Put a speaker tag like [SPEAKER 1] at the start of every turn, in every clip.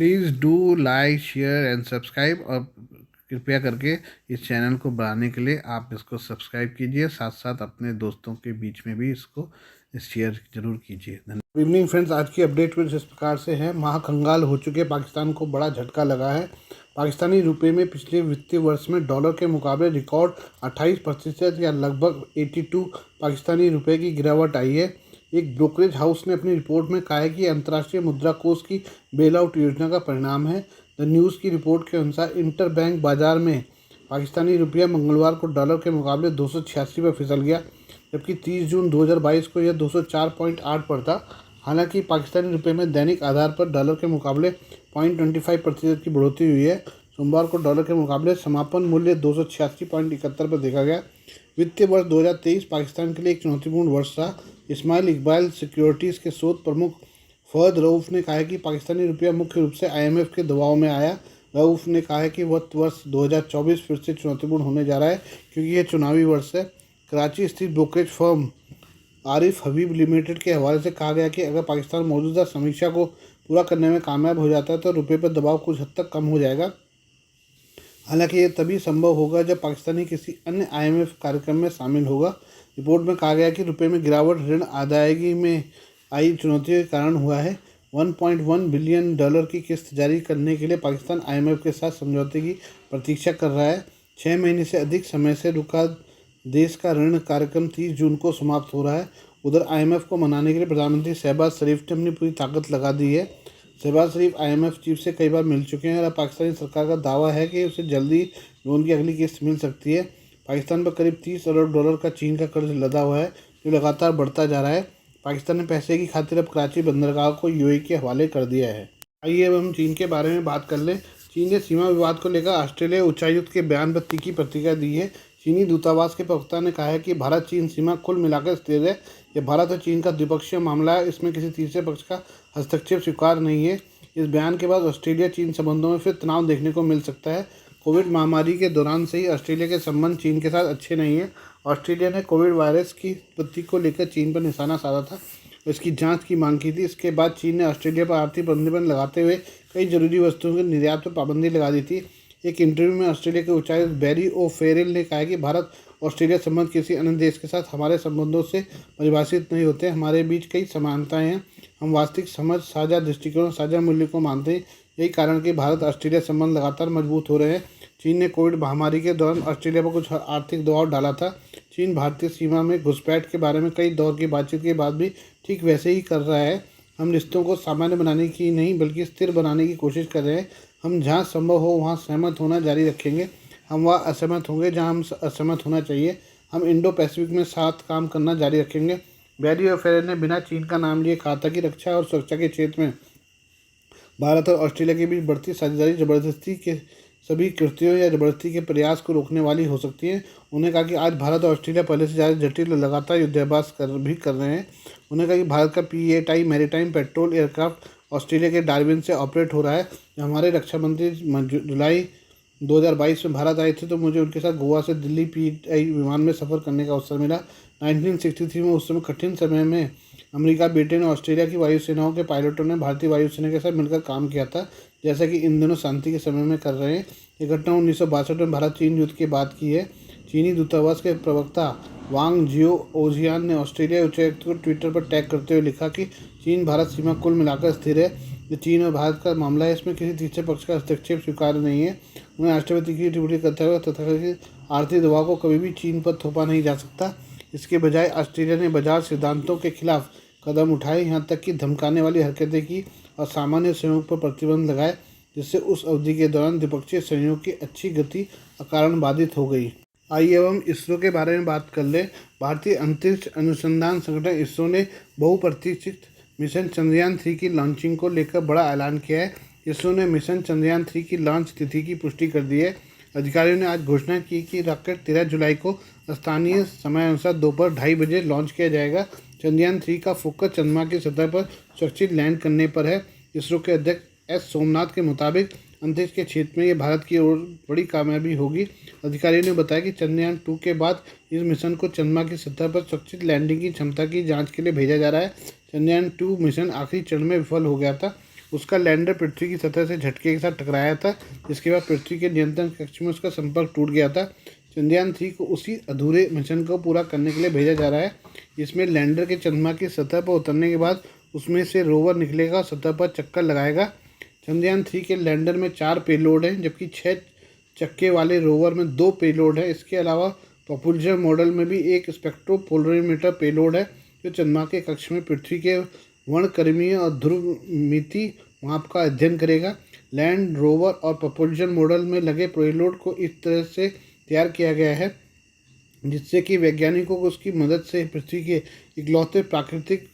[SPEAKER 1] Please do like share and subscribe. और कृपया करके इस चैनल को बढ़ाने के लिए आप इसको सब्सक्राइब कीजिए, साथ साथ अपने दोस्तों के बीच में भी इसको शेयर जरूर कीजिए। धन्यवाद। गुड इवनिंग फ्रेंड्स, आज की अपडेट कुछ इस प्रकार से है। महाकंगाल हो चुके पाकिस्तान को बड़ा झटका लगा है। पाकिस्तानी रुपए में पिछले वित्तीय वर्ष में डॉलर के मुकाबले रिकॉर्ड 28% या लगभग 82 पाकिस्तानी रुपए की गिरावट आई है। एक ब्रोकरेज हाउस ने अपनी रिपोर्ट में कहा है कि अंतर्राष्ट्रीय मुद्रा कोष की बेल आउट योजना का परिणाम है। द न्यूज़ की रिपोर्ट के अनुसार इंटरबैंक बाजार में पाकिस्तानी रुपया मंगलवार को डॉलर के मुकाबले 286 पर फिसल गया, जबकि 30 जून 2022 को यह 204.8 पर था। हालांकि पाकिस्तानी रुपये में दैनिक आधार पर डॉलर के मुकाबले 0.25% की बढ़ोतरी हुई है। सोमवार को डॉलर के मुकाबले समापन मूल्य 286.71 पर देखा गया। वित्तीय वर्ष 2023 पाकिस्तान के लिए एक चुनौतीपूर्ण वर्ष रहा। इस्माइल इकबाल सिक्योरिटीज़ के शोध प्रमुख फहद रऊफ़ ने कहा है कि पाकिस्तानी रुपया मुख्य रूप से IMF के दबाव में आया। रऊफ़ ने कहा है कि वर्ष 2024 फिर से चुनौतीपूर्ण होने जा रहा है, क्योंकि यह चुनावी वर्ष है। कराची स्थित ब्रोकरेज फर्म आरिफ हबीब लिमिटेड के हवाले से कहा गया कि अगर पाकिस्तान मौजूदा समीक्षा को पूरा करने में कामयाब हो जाता है तो रुपये पर दबाव कुछ हद तक कम हो जाएगा। हालांकि ये तभी संभव होगा जब पाकिस्तानी किसी अन्य IMF कार्यक्रम में शामिल होगा। रिपोर्ट में कहा गया कि रुपये में गिरावट ऋण अदायगी में आई चुनौतियों के कारण हुआ है। 1.1 बिलियन डॉलर की किस्त जारी करने के लिए पाकिस्तान IMF के साथ समझौते की प्रतीक्षा कर रहा है। 6 महीने से अधिक समय से रुका देश का ऋण कार्यक्रम 30 जून को समाप्त हो रहा है। उधर IMF को मनाने के लिए प्रधानमंत्री शहबाज शरीफ ने अपनी पूरी ताकत लगा दी है। शहबाज शरीफ IMF चीफ से कई बार मिल चुके हैं और पाकिस्तानी सरकार का दावा है कि उसे जल्दी लोन की अगली किस्त मिल सकती है। पाकिस्तान पर करीब 30 अरब डॉलर का चीन का कर्ज लदा हुआ है, जो लगातार बढ़ता जा रहा है। पाकिस्तान ने पैसे की खातिर अब कराची बंदरगाह को UAE के हवाले कर दिया है। आइए अब हम चीन के बारे में बात कर लें। चीन ने सीमा विवाद को लेकर ऑस्ट्रेलिया उच्चायुक्त के बयान पर तीखी प्रतिक्रिया दी है। चीनी दूतावास के प्रवक्ता ने कहा है कि भारत चीन सीमा कुल मिलाकर स्थिर है। यह भारत और चीन का द्विपक्षीय मामला है, इसमें किसी तीसरे पक्ष का हस्तक्षेप स्वीकार नहीं है। इस बयान के बाद ऑस्ट्रेलिया चीन संबंधों में फिर तनाव देखने को मिल सकता है। कोविड महामारी के दौरान से ही ऑस्ट्रेलिया के संबंध चीन के साथ अच्छे नहीं हैं। ऑस्ट्रेलिया ने कोविड वायरस की उत्पत्ति को लेकर चीन पर निशाना साधा था, इसकी जांच की मांग की थी। इसके बाद चीन ने ऑस्ट्रेलिया पर आर्थिक प्रतिबंध लगाते हुए कई जरूरी वस्तुओं के निर्यात पर पाबंदी लगा दी थी। एक इंटरव्यू में ऑस्ट्रेलिया के उच्चायुक्त बैरी ओ फेरेल ने कहा कि भारत ऑस्ट्रेलिया संबंध किसी अन्य देश के साथ हमारे संबंधों से परिभाषित नहीं होते। हमारे बीच कई समानताएं हैं। हम वास्तविक समझ, साझा दृष्टिकोण, साझा मूल्य को मानते हैं। यही कारण कि भारत ऑस्ट्रेलिया संबंध लगातार मजबूत हो रहे हैं। चीन ने कोविड महामारी के दौरान ऑस्ट्रेलिया पर कुछ आर्थिक दबाव डाला था। चीन भारतीय सीमा में घुसपैठ के बारे में कई दौर की बातचीत के बाद भी ठीक वैसे ही कर रहा है। हम रिश्तों को सामान्य बनाने की नहीं बल्कि स्थिर बनाने की कोशिश कर रहे हैं। हम जहाँ संभव हो वहाँ सहमत होना जारी रखेंगे। हम वहाँ असहमत होंगे जहाँ हम असहमत होना चाहिए। हम इंडो पैसिफिक में साथ काम करना जारी रखेंगे। बैरी और फेरेल ने बिना चीन का नाम लिए कहा था कि रक्षा और सुरक्षा के क्षेत्र में भारत और ऑस्ट्रेलिया के बीच बढ़ती साझेदारी जबरदस्ती के सभी कृत्यों या जबरदस्ती के प्रयास को रोकने वाली हो सकती है। उन्होंने कहा कि आज भारत और ऑस्ट्रेलिया पहले से ज़्यादा जटिल और लगातार युद्धाभ्यास कर रहे हैं। उन्होंने कहा कि भारत का P-8I maritime petrol aircraft Australia के डार्विन से ऑपरेट हो रहा है। जब हमारे रक्षा मंत्री जुलाई 2022 में भारत आए थे तो मुझे उनके साथ गोवा से दिल्ली P-8I विमान में सफ़र करने का अवसर मिला। 1963 में, उस समय कठिन समय में, अमेरिका, ब्रिटेन और ऑस्ट्रेलिया की वायुसेनाओं के पायलटों ने भारतीय वायुसेना के साथ मिलकर काम किया था, जैसा कि इन दिनों शांति के समय में कर रहे हैं। ये घटना 1962 में भारत चीन युद्ध की बात की है। चीनी दूतावास के प्रवक्ता वांग जियो ओजियान ने ऑस्ट्रेलिया उच्चायुक्त को ट्विटर पर टैग करते हुए लिखा कि चीन भारत सीमा कुल मिलाकर स्थिर है। ये चीन और भारत का मामला है, इसमें किसी तीसरे पक्ष का हस्तक्षेप स्वीकार्य नहीं है। उन्होंने राष्ट्रपति की टिप्पणी करते हुए तथाकथित आर्थिक दबाव को कभी भी चीन पर थोपा नहीं जा सकता। इसके बजाय ऑस्ट्रेलिया ने बाजार सिद्धांतों के खिलाफ कदम उठाए, यहाँ तक कि धमकाने वाली हरकतें की और सामान्य सहयोग पर प्रतिबंध लगाए, जिससे उस अवधि के दौरान द्विपक्षीय सहयोग की अच्छी गति अकारण बाधित हो गई। आइए अब हम इसरो के बारे में बात कर लें। भारतीय अंतरिक्ष अनुसंधान संगठन इसरो ने बहुप्रतीक्षित मिशन चंद्रयान-3 की लॉन्चिंग को लेकर बड़ा ऐलान किया है। इसरो ने मिशन चंद्रयान-3 की लॉन्च तिथि की पुष्टि कर दी है। अधिकारियों ने आज घोषणा की कि रॉकेट 13 जुलाई को स्थानीय समय अनुसार दोपहर 2:30 बजे लॉन्च किया जाएगा। चंद्रयान-3 का फोकस चंद्रमा की सतह पर सुरक्षित लैंड करने पर है। इसरो के अध्यक्ष S सोमनाथ के मुताबिक अंतरिक्ष के क्षेत्र में ये भारत की ओर बड़ी कामयाबी होगी। अधिकारियों ने बताया कि चंद्रयान-2 के बाद इस मिशन को चंद्रमा की सतह पर सुरक्षित लैंडिंग की क्षमता की जांच के लिए भेजा जा रहा है। चंद्रयान-2 मिशन आखिरी चरण में विफल हो गया था। उसका लैंडर पृथ्वी की सतह से झटके के साथ टकराया था, जिसके बाद पृथ्वी के नियंत्रण कक्ष में उसका संपर्क टूट गया था। चंद्रयान 3 को उसी अधूरे मिशन को पूरा करने के लिए भेजा जा रहा है। इसमें लैंडर के चंद्रमा की सतह पर उतरने के बाद उसमें से रोवर निकलेगा और सतह पर चक्कर लगाएगा। चंद्रयान 3 के लैंडर में 4 पेलोड हैं, जबकि 6 चक्के वाले रोवर में 2 पेलोड है। इसके अलावा प्रपोल्जन मॉडल में भी एक स्पेक्ट्रोपोलरीमीटर पेलोड है, जो चंद्रमा के कक्ष में पृथ्वी के वर्णक्रमीय और ध्रुवमिति माप का अध्ययन करेगा। लैंड रोवर और प्रपोल्जन मॉडल में लगे पेलोड को इस तरह से तैयार किया गया है जिससे कि वैज्ञानिकों को उसकी मदद से पृथ्वी के इकलौते प्राकृतिक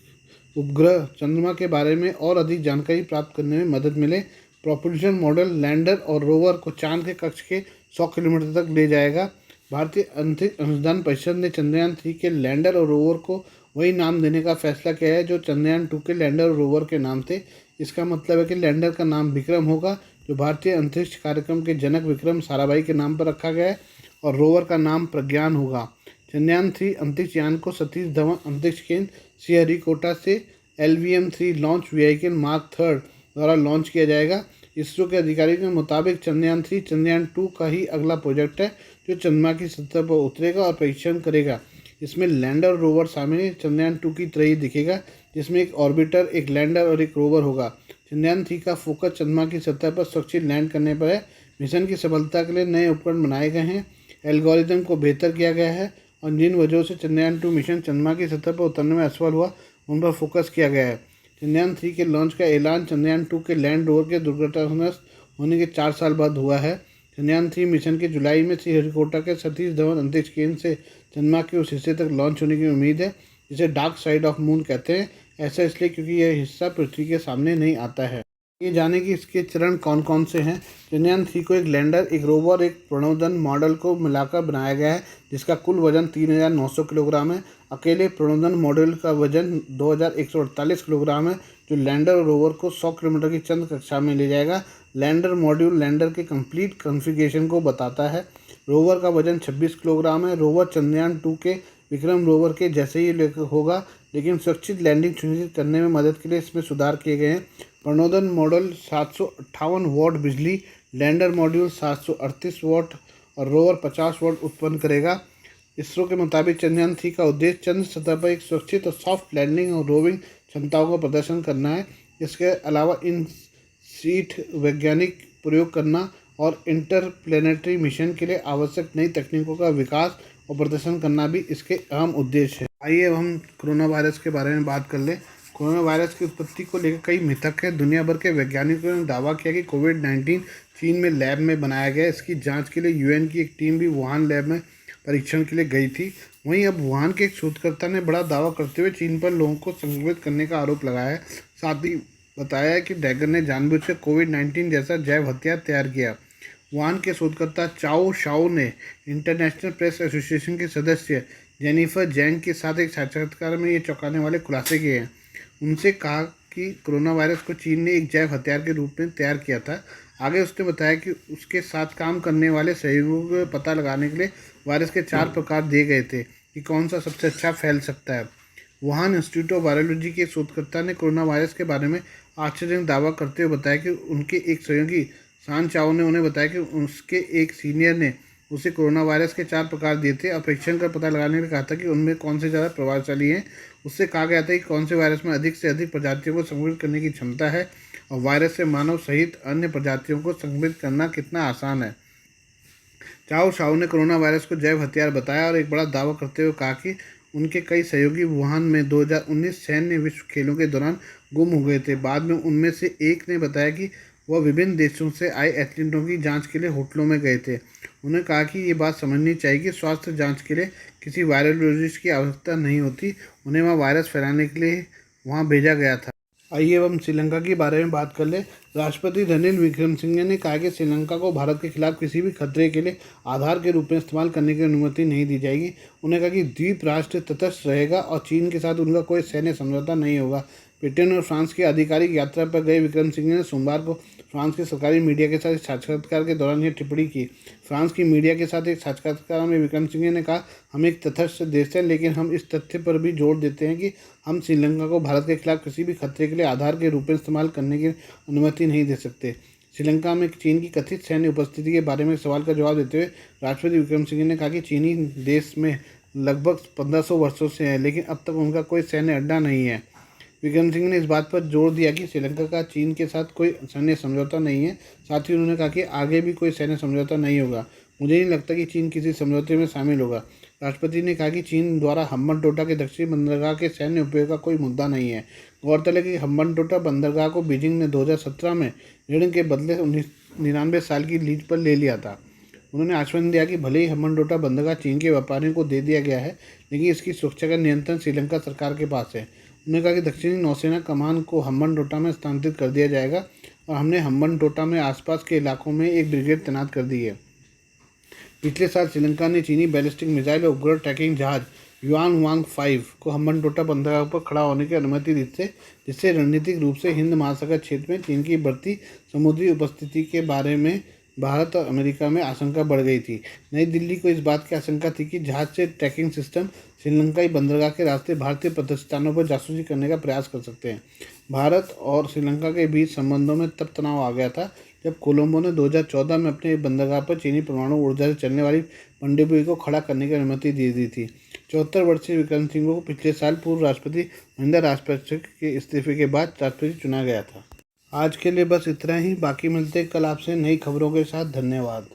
[SPEAKER 1] उपग्रह चंद्रमा के बारे में और अधिक जानकारी प्राप्त करने में मदद मिले। प्रोपल्शन मॉडल लैंडर और रोवर को चांद के कक्ष के 100 किलोमीटर तक ले जाएगा। भारतीय अंतरिक्ष अनुसंधान परिषद ने चंद्रयान 3 के लैंडर और रोवर को वही नाम देने का फैसला किया है जो चंद्रयान 2 के लैंडर और रोवर के नाम थे। इसका मतलब है कि लैंडर का नाम विक्रम होगा, जो भारतीय अंतरिक्ष कार्यक्रम के जनक विक्रम साराभाई के नाम पर रखा गया है, और रोवर का नाम प्रज्ञान होगा। चंद्रयान 3 अंतरिक्ष यान को सतीश धवन अंतरिक्ष केंद्र श्रीहरिकोटा से LVM-3 लॉन्च व्हीकल मार्क 3 द्वारा लॉन्च किया जाएगा। इसरो के अधिकारी के मुताबिक चंद्रयान 3 चंद्रयान 2 का ही अगला प्रोजेक्ट है, जो चंद्रमा की सतह पर उतरेगा और परीक्षण करेगा। इसमें लैंडर और रोवर शामिल है। चंद्रयान 2 की तरह ही दिखेगा, जिसमें एक ऑर्बिटर, एक लैंडर और एक रोवर होगा। चंद्रयान 3 का फोकस चंद्रमा की सतह पर सुरक्षित लैंड करने पर है। मिशन की सफलता के लिए नए उपकरण बनाए गए हैं, एल्गोरिदम को बेहतर किया गया है और जिन वजहों से चंद्रयान 2 मिशन चंद्रमा की सतह पर उतरने में असफल हुआ उन पर फोकस किया गया है। चंद्रयान 3 के लॉन्च का ऐलान चंद्रयान 2 के लैंड रोवर के दुर्घटनाग्रस्त होने के 4 साल बाद हुआ है। चंद्रयान 3 मिशन के जुलाई में श्रीहरिकोटा के सतीश धवन अंतरिक्ष केंद्र से चंद्रमा के उस हिस्से तक लॉन्च होने की उम्मीद है जिसे डार्क साइड ऑफ मून कहते हैं। ऐसा इसलिए क्योंकि यह हिस्सा पृथ्वी के सामने नहीं आता है। ये जाने कि इसके चरण कौन कौन से हैं। चंद्रयान 3 को एक लैंडर, एक रोवर, एक प्रणोदन मॉडल को मिलाकर बनाया गया है, जिसका कुल वजन 3900 किलोग्राम है। अकेले प्रणोदन मॉडल का वजन 2148 किलोग्राम है, जो लैंडर और रोवर को 100 किलोमीटर की चंद्र कक्षा में ले जाएगा। लैंडर मॉड्यूल लैंडर के कंप्लीट कॉन्फ़िगरेशन को बताता है। रोवर का वजन 26 किलोग्राम है। रोवर चंद्रयान 2 के विक्रम रोवर के जैसे ही होगा, लेकिन सुरक्षित लैंडिंग सुनिश्चित करने में मदद के लिए इसमें सुधार किए गए हैं। प्रणोदन मॉडल 758 वॉट बिजली, लैंडर मॉड्यूल 738 वॉट और रोवर 50 वॉट उत्पन्न करेगा। इसरो के मुताबिक चंद्रयान 3 का उद्देश्य चंद्र सतह पर एक सुरक्षित और सॉफ्ट लैंडिंग और रोविंग क्षमताओं का प्रदर्शन करना है। इसके अलावा इन सीट वैज्ञानिक प्रयोग करना और इंटरप्लेनेटरी मिशन के लिए आवश्यक नई तकनीकों का विकास और प्रदर्शन करना भी इसके अहम उद्देश्य है। आइए अब हम कोरोना वायरस के बारे में बात कर लें। कोरोना वायरस की उत्पत्ति को लेकर कई मिथक हैं। दुनिया भर के वैज्ञानिकों ने दावा किया कि कोविड-19 चीन में लैब में बनाया गया। इसकी जांच के लिए यूएन की एक टीम भी वुहान लैब में परीक्षण के लिए गई थी। वहीं अब वुहान के एक शोधकर्ता ने बड़ा दावा करते हुए चीन पर लोगों को संक्रमित करने का आरोप लगाया है। साथ ही बताया है कि ड्रैगन ने जानबूझकर कोविड-19 जैसा जैव हथियार तैयार किया। वुहान के शोधकर्ता चाओ शाओ ने इंटरनेशनल प्रेस एसोसिएशन के सदस्य जेनिफर जैंग के साथ एक साक्षात्कार में ये चौंकाने वाले खुलासे किए हैं। उनसे कहा कि कोरोना वायरस को चीन ने एक जैव हथियार के रूप में तैयार किया था। आगे उसने बताया कि उसके साथ काम करने वाले सहयोगियों को पता लगाने के लिए वायरस के 4 प्रकार दिए गए थे कि कौन सा सबसे अच्छा फैल सकता है। वुहान इंस्टीट्यूट ऑफ वायरोलॉजी के शोधकर्ता ने कोरोना वायरस के बारे में आश्चर्यजनक दावा करते हुए बताया कि उनके एक सहयोगी सान चाओ ने उन्हें बताया कि उसके एक सीनियर ने उसे कोरोना वायरस के 4 प्रकार दिए थे और परीक्षण कर पता लगाने के लिए कहा था कि उनमें कौन से ज़्यादा प्रभावशाली हैं। उससे कहा गया था कि कौन से वायरस में अधिक से अधिक प्रजातियों को संक्रमित करने की क्षमता है और वायरस से मानव सहित अन्य प्रजातियों को संक्रमित करना कितना आसान है। चाओ शाओ ने कोरोना वायरस को जैव हथियार बताया और एक बड़ा दावा करते हुए कहा कि उनके कई सहयोगी वुहान में 2019 सैन्य विश्व खेलों के दौरान गुम हो गए थे। बाद में उनमें से एक ने बताया कि वह विभिन्न देशों से आए एथलीटों की जांच के लिए होटलों में गए थे। उन्होंने कहा कि ये बात समझनी चाहिए कि स्वास्थ्य जांच के लिए किसी वायरोलॉजिस्ट की आवश्यकता नहीं होती, उन्हें वहाँ वायरस फैलाने के लिए वहाँ भेजा गया था। आइए अब हम श्रीलंका के बारे में बात कर लें। राष्ट्रपति रणिल विक्रमसिंघे ने कहा कि श्रीलंका को भारत के खिलाफ किसी भी खतरे के लिए आधार के रूप में इस्तेमाल करने की अनुमति नहीं दी जाएगी। उन्होंने कहा कि द्वीप राष्ट्र तटस्थ रहेगा और चीन के साथ उनका कोई सैन्य समझौता नहीं होगा। ब्रिटेन और फ्रांस की आधिकारिक यात्रा पर गए विक्रमसिंघे ने सोमवार को फ्रांस के सरकारी मीडिया के साथ एक साक्षात्कार के दौरान यह टिप्पणी की। फ्रांस की मीडिया के साथ एक साक्षात्कार में विक्रमसिंघे ने कहा, हम एक तटस्थ देश हैं, लेकिन हम इस तथ्य पर भी जोर देते हैं कि हम श्रीलंका को भारत के खिलाफ किसी भी खतरे के लिए आधार के रूप में इस्तेमाल करने की अनुमति नहीं दे सकते। श्रीलंका में चीन की कथित सैन्य उपस्थिति के बारे में सवाल का जवाब देते हुए राष्ट्रपति विक्रमसिंघे ने कहा कि चीनी देश में लगभग 1500 वर्षों से है, लेकिन अब तक उनका कोई सैन्य अड्डा नहीं है। विक्रमसिंघे ने इस बात पर जोर दिया कि श्रीलंका का चीन के साथ कोई सैन्य समझौता नहीं है। साथ ही उन्होंने कहा कि आगे भी कोई सैन्य समझौता नहीं होगा। मुझे नहीं लगता कि चीन किसी समझौते में शामिल होगा। राष्ट्रपति ने कहा कि चीन द्वारा हम्बनटोटा के दक्षिणी बंदरगाह के सैन्य उपयोग का कोई मुद्दा नहीं है। गौरतलब है कि हम्बनटोटा बंदरगाह को बीजिंग ने 2017 में ऋण के बदले 99 साल की लीज पर ले लिया था। उन्होंने आश्वासन दिया कि भले ही हम्बनटोटा बंदरगाह चीन के व्यापारियों को दे दिया गया है, लेकिन इसकी सुरक्षा का नियंत्रण श्रीलंका सरकार के पास है। उन्होंने कहा कि दक्षिणी नौसेना कमान को हम्बनटोटा में स्थानांतरित कर दिया जाएगा और हमने हम्बनटोटा में आसपास के इलाकों में एक ब्रिगेड तैनात कर दी है। पिछले साल श्रीलंका ने चीनी बैलिस्टिक मिसाइल और उग्र ट्रैकिंग जहाज युआन वांग 5 को हम्बनटोटा बंदरगाह पर खड़ा होने की अनुमति दी थी, जिससे रणनीतिक रूप से हिंद महासागर क्षेत्र में चीन की बढ़ती समुद्री उपस्थिति के बारे में भारत और अमेरिका में आशंका बढ़ गई थी। नई दिल्ली को इस बात की आशंका थी कि जहाज से ट्रैकिंग सिस्टम श्रीलंकाई बंदरगाह के रास्ते भारतीय प्रतिष्ठानों पर जासूसी करने का प्रयास कर सकते हैं। भारत और श्रीलंका के बीच संबंधों में तब तनाव आ गया था जब कोलंबो ने 2014 में अपने बंदरगाह पर चीनी परमाणु ऊर्जा से चलने वाली पनडुब्बी को खड़ा करने की अनुमति दे दी थी। 74 वर्षीय विक्रमसिंघे को पिछले साल पूर्व राष्ट्रपति महिंदा राजपक्षे के इस्तीफे के बाद राष्ट्रपति चुना गया था। आज के लिए बस इतना ही। बाकी मिलते कल आपसे नई खबरों के साथ। धन्यवाद।